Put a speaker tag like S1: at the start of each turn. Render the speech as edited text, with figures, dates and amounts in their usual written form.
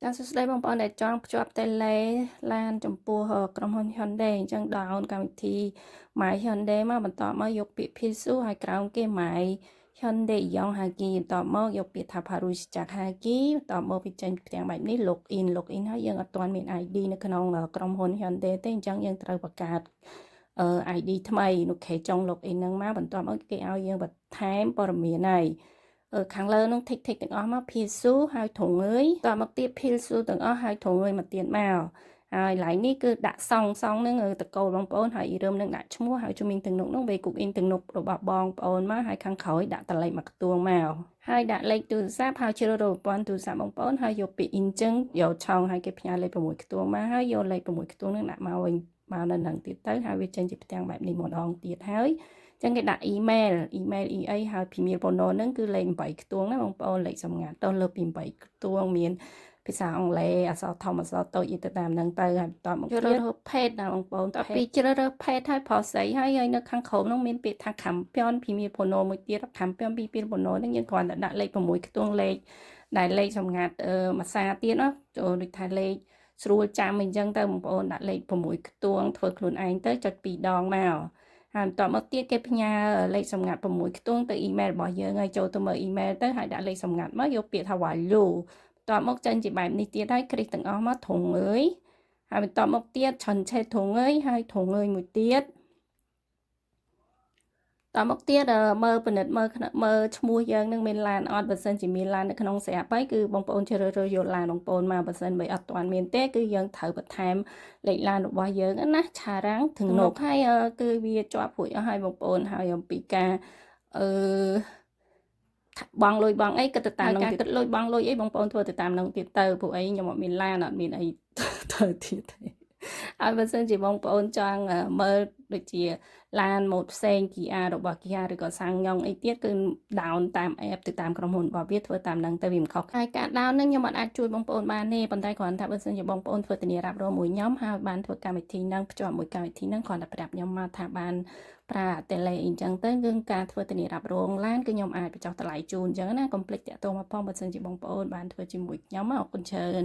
S1: ចាសួស្តីបងប្អូនដែលចង់ភ្ជាប់តេឡេឡានចំពោះក្រុមហ៊ុន Hyundai អញ្ចឹង download កម្មវិធី My Hyundai មកបន្ទាប់មកយកពាក្យ Pilsu ហើយក្រោមគេ My Hyundai Ion Haki បន្ទាប់មកយកពាក្យថា Parujak Haki បន្ទាប់មកវាចេញផ្ទាំងបែបនេះ login ហើយយើងអត់ទាន់មាន ID នៅក្នុងក្រុមហ៊ុន Hyundai ទេអញ្ចឹងយើងត្រូវបង្កើតID ថ្មីនោះគេចុង login ហ្នឹងមកបន្ទាប់មកគេឲ្យយើងបន្ថែមព័ត៌មានហើយខាងលើនោះทิកទាំងអស់មក Pilsu ហើយធុងអើយតមកទៀត Pilsu ទាំងអស់ហើយធុងអើយមកទៀតមកហើយឡើយនេះគឺដាក់សងហ្នឹងតកូលបងប្អូនហើយរឹមនឹងដាក់ឈ្មោះហើយជំនាញទាំងនោះនោះវាគូកអ៊ីនទាំងនោះរបស់បងប្អូនមកហើយខាងក្រោយដាក់តលេខមកខ្ទួងមកហើយដាក់លេខទូរស័ព្ទហើយជ្រើសរើសប្រព័ន្ធទូរស័ព្ទបងប្អូនហើយយកពាក្យអ៊ីនចឹងយកឆောင်းហើយគេផ្ញើលេខ6ខ្ទួងមកហើយយកលេខ6ខ្ទួងនឹងដាក់មកវិញមកនៅនឹងទៀតទៅហើយវាចេញជាផ្ទាំងបែបនេះម្ដងទៀតហើយចឹងគេដាក់ email EA ហើយពីមាន Pono ហ្នឹងគឺលេខ8ខ្ទួងណាបងប្អូនលេខសម្ងាត់តលើពី8ខ្ទួងមានភាសាអង់គ្លេសអក្សរធំអក្សរតូចទៅតាមហ្នឹងទៅហើយបន្តមកជ្រើសរើស page ណាបងប្អូនតពីជ្រើសរើស page ហើយ post ស្អីហើយនៅខាងក្រោមហ្នឹងមានពាក្យថាខំពាន់ពីមាន Pono មួយទៀតខំពាន់ពីមាន Pono ហ្នឹងយើងគ្រាន់តែដាក់លេខ6ខ្ទង់លេខដែលលេខសម្ងាត់មួយសារទៀតណាចូលដូចថាលេខស្រួលចាំអីចឹងទៅបងប្អូនដាក់លេខ6ខ្ទង់ធ្វើខ្លួនឯងទៅចុច2ដងមកហើយបន្តមកទៀតគេផ្ញើលេខសម្ងាត់6ខ្ទង់ទៅ email របស់យើងហើយចូលទៅមើល email ទៅហើយដាក់លេខសម្ងាត់មកយកពាក្យថា value បន្ទាប់មកចេញជាបែបនេះទៀតហើយគ្លីកទាំងអស់មកធុងអើយហើយបន្ទាប់មកទៀតឆុនឆេតធុងអើយហើយធុងអើយមួយទៀតតមកទៀតមើលពិនិត្យមើលឈ្មោះយើងនឹងមានឡានអត់បើសិនជាមានឡាននៅក្នុងស្រាប់ហើយគឺបងប្អូនជ្រើសរើសយកឡានបងប្អូនមកបើសិនបើអត់ទាន់មានទេគឺយើងត្រូវបន្ថែមលេខឡានរបស់យើងណាឆារាំងถึงនោះហើយគឺវាជាប់រួចអស់ហើយបងប្អូនហើយអំពីការបងលុយបងអីគិតទៅតាមនឹងគិតលុយបងលុយអីបងប្អូនធ្វើទៅតាមនឹងទៀតទៅព្រោះអីខ្ញុំអត់មានឡានអត់មានអីទៅទៀតទេហើយបើសិនជាបងប្អូនចង់មើលដូចជាឡានម៉ូតផ្សេង Kia របស់ Kia ឬក៏ SsangYong អីទៀតគឺ down តាម app ទៅតាមក្រុមហ៊ុនរបស់វាធ្វើតាមនឹងទៅវាមិនខុសហើយការ down ហ្នឹងខ្ញុំអត់អាចជួយបងប្អូនបានទេប៉ុន្តែគ្រាន់តែបើសិនជាបងប្អូនធ្វើធានារ៉ាប់រងមួយខ្ញុំហើយបានធ្វើកម្មវិធីហ្នឹងភ្ជាប់មួយកម្មវិធីហ្នឹងគ្រាន់តែប្រាប់ខ្ញុំមកថាបានប្រើ tele អីចឹងទៅគឺការធ្វើធានារ៉ាប់រងឡានគឺខ្ញុំអាចបញ្ចុះតម្លៃជូនអញ្ចឹងណាកុំភ្លេចតាក់ទងមកផងបើសិនជាបងប្អូនបានធ្វើជាមួយខ្ញុំអរគុណច្រើន